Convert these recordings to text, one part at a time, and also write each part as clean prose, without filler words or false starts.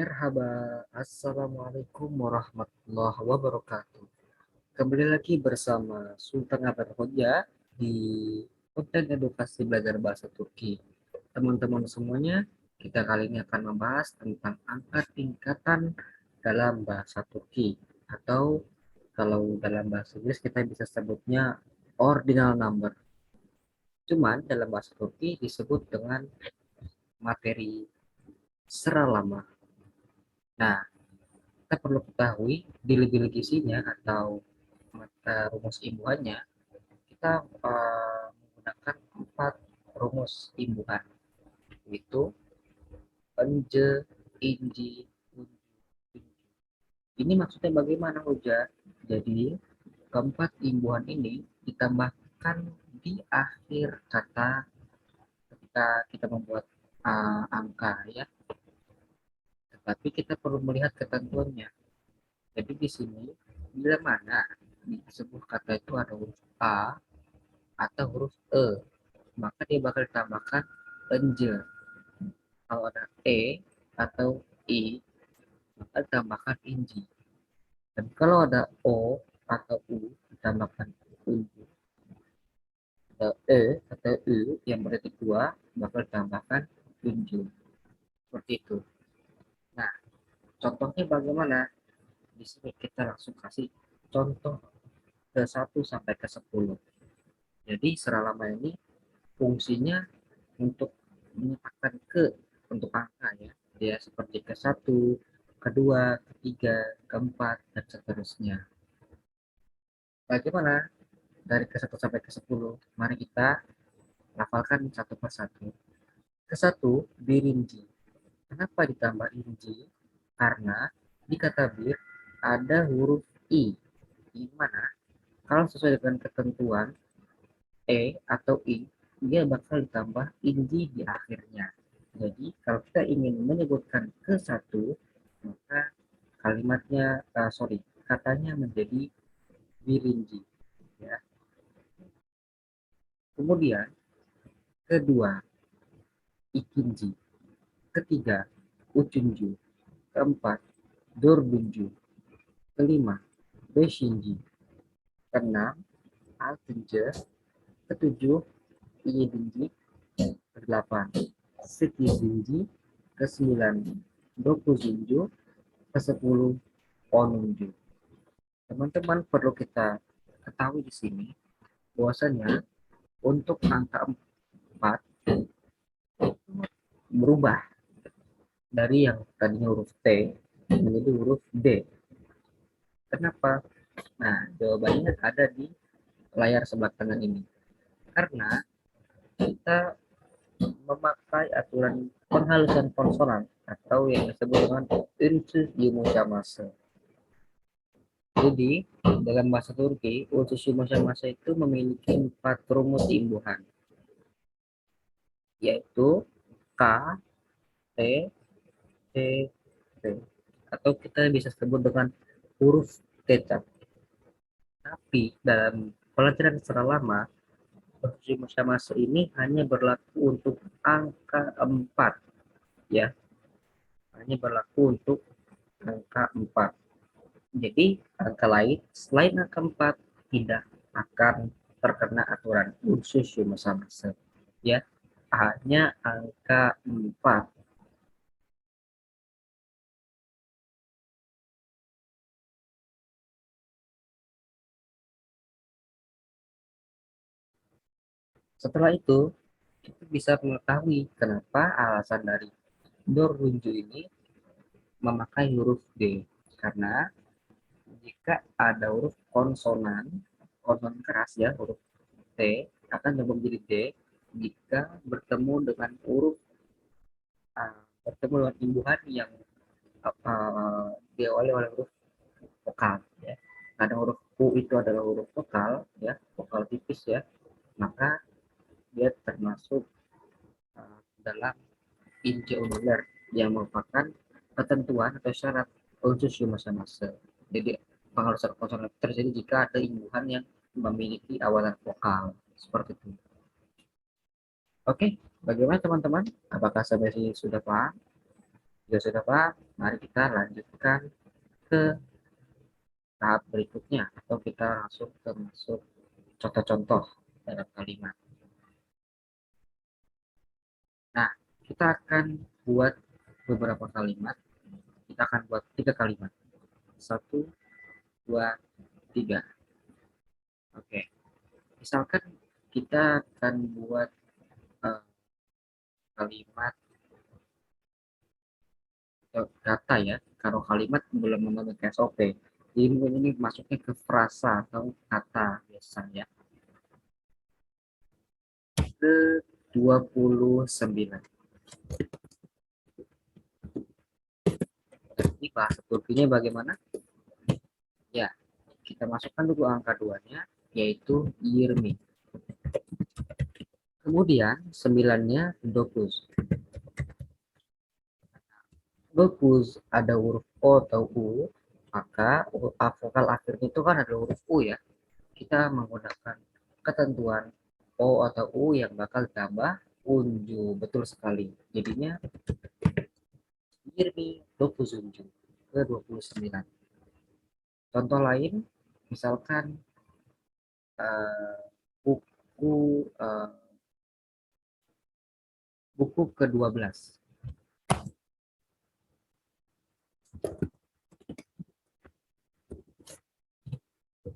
Merhaba, Assalamualaikum warahmatullahi wabarakatuh. Kembali lagi bersama Sultan Abad Hoja di konten edukasi belajar bahasa Turki. Teman-teman semuanya, kita kali ini akan membahas tentang angka tingkatan dalam bahasa Turki, atau kalau dalam bahasa Inggris kita bisa sebutnya ordinal number. Cuman dalam bahasa Turki disebut dengan materi seralama. Nah, kita perlu ketahui di legisinya atau mata rumus imbuhannya, kita menggunakan 4 rumus imbuhan, yaitu ence, inji, unju, inju. Ini maksudnya bagaimana, Uja? Jadi keempat imbuhan ini ditambahkan di akhir kata ketika kita membuat angka, ya. Tetapi kita perlu melihat ketentuannya. Jadi di sini bila mana di sebuah kata itu ada huruf A atau huruf E, maka dia bakal ditambahkan enje. Kalau ada E atau I, maka ditambahkan inji. Dan kalau ada O atau U, ditambahkan unju. Atau E atau U yang berarti dua, bakal ditambahkan unju. Seperti itu. Nah, contohnya bagaimana? Di sini kita langsung kasih contoh ke 1 sampai ke 10. Jadi seralama ini fungsinya untuk menyatakan untuk angka, ya. Dia seperti ke satu, kedua, ketiga, keempat, dan seterusnya. Bagaimana dari ke satu sampai ke 10? Mari kita hafalkan satu persatu. Ke satu birinci. Kenapa ditambah inji? Karena di kata bir ada huruf i, di mana kalau sesuai dengan ketentuan atau i, dia bakal ditambah inji di akhirnya. Jadi kalau kita ingin menyebutkan ke satu, maka kalimatnya katanya menjadi birinji, ya. Kemudian kedua ikinji, ketiga uchunju, keempat dördüncü, kelima beşinci, keenam altıncı, ketujuh yedinci, kedelapan sekizinci, kesembilan dokuzunju, ke-10 onunju. Teman-teman perlu kita ketahui di sini bahwasanya untuk angka 4 berubah dari yang tadinya huruf T menjadi huruf D. Kenapa? Nah, jawabannya ada di layar sebelah kanan ini. Karena kita memakai aturan penghalusan konsonan atau yang disebut dengan unsur yumuşaması. Jadi, dalam bahasa Turki, unsur yumuşaması itu memiliki 4 rumus imbuhan, yaitu K, T, T, T. Atau kita bisa sebut dengan huruf kecap. Tapi dalam pelajaran secara lama, unsur yumuşaması ini hanya berlaku untuk angka 4, ya. Hanya berlaku untuk angka 4. Jadi, angka lain selain angka 4 tidak akan terkena aturan unsur yumuşaması, ya. Hanya angka 4. Setelah itu, kita bisa mengetahui kenapa alasan dari Dorunju ini memakai huruf D. Karena jika ada huruf konsonan, konsonan keras, ya, huruf T akan berubah menjadi D jika bertemu dengan huruf bertemu dengan imbuhan yang diawali oleh huruf vokal, ya. Kadang huruf U itu adalah huruf vokal, ya, vokal tipis, ya. Maka dia termasuk dalam inceodular yang merupakan ketentuan atau syarat khusus masa-masa. Jadi penghalusan konsonan terjadi jika ada imbuhan yang memiliki awalan vokal seperti itu. Oke, bagaimana teman-teman? Apakah sampai sini sudah paham? Jika sudah paham, mari kita lanjutkan ke tahap berikutnya atau kita langsung ke masuk contoh-contoh dalam kalimat. Nah, kita akan buat beberapa kalimat. Kita akan buat 3 kalimat. 1, 2, 3. Oke. Misalkan kita akan buat uh, kalimat kata ya. Kalau kalimat belum memenuhi SOP. Ini masuknya ke frasa atau kata biasanya. Ke 29. Ini bahasa Turkinya bagaimana? Ya, kita masukkan dulu angka 2-nya, yaitu 20. Kemudian 9-nya 20. 20 ada huruf O atau U, maka vokal akhirnya itu kan ada huruf U ya. Kita menggunakan ketentuan O atau U yang bakal ditambah unju. Betul sekali. Jadinya 20 unju ke 29. Contoh lain, misalkan uh, buku uh, buku ke-12.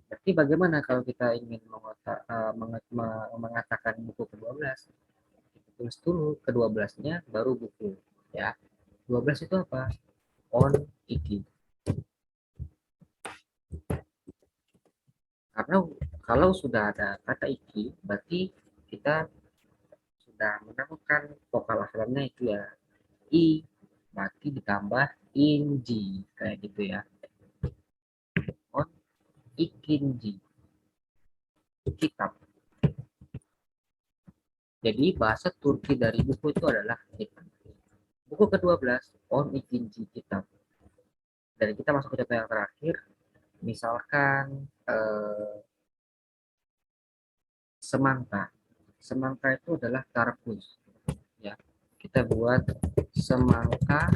Berarti bagaimana kalau kita ingin mengatakan buku ke-12? Kita tulis dulu ke-12-nya baru buku ya. 12 itu apa? On iki. Karena kalau sudah ada kata iki, berarti kita sudah menemukan vokal asalnya itu ya i, berarti ditambah inji kayak gitu ya. On ikinji, kitab. Jadi bahasa Turki dari buku itu adalah kitab. Buku ke-12 on ikinci kitab. Dan kita masuk ke contoh yang terakhir, misalkan semangka. Semangka itu adalah karpus ya. Kita buat semangka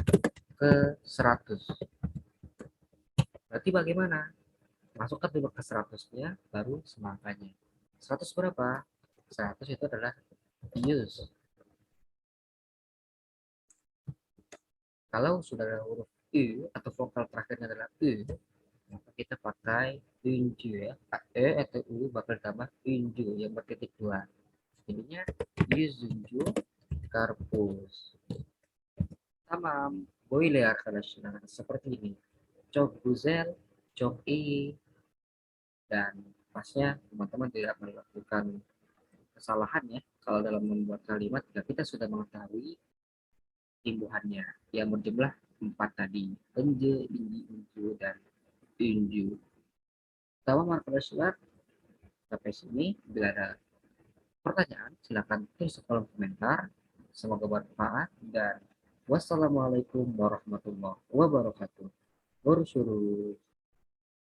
ke 100. Berarti bagaimana? Masukkan dulu ke 100-nya baru semangkanya. 100 berapa? 100 itu adalah use. Kalau sudah ada huruf U atau vokal terakhirnya adalah U, maka kita pakai unju ya. Atau U bakal tambah unju yang bertitik 2. Jadinya yüzüncü karpuz. Tamam. Böyle arkadaşlar. Seperti ini. Çok güzel, çok iyi. Dan pasnya teman-teman tidak melakukan kesalahan ya. Kalau dalam membuat kalimat, kita sudah mengetahui imbuhannya yang berjumlah 4 tadi. Enje, inji, unju, dan unju. Tamam arkadaşlar. Sampai sini. Bila ada pertanyaan, silakan tulis di kolom komentar. Semoga bermanfaat dan wassalamualaikum warahmatullahi wabarakatuh. Görüşürüz.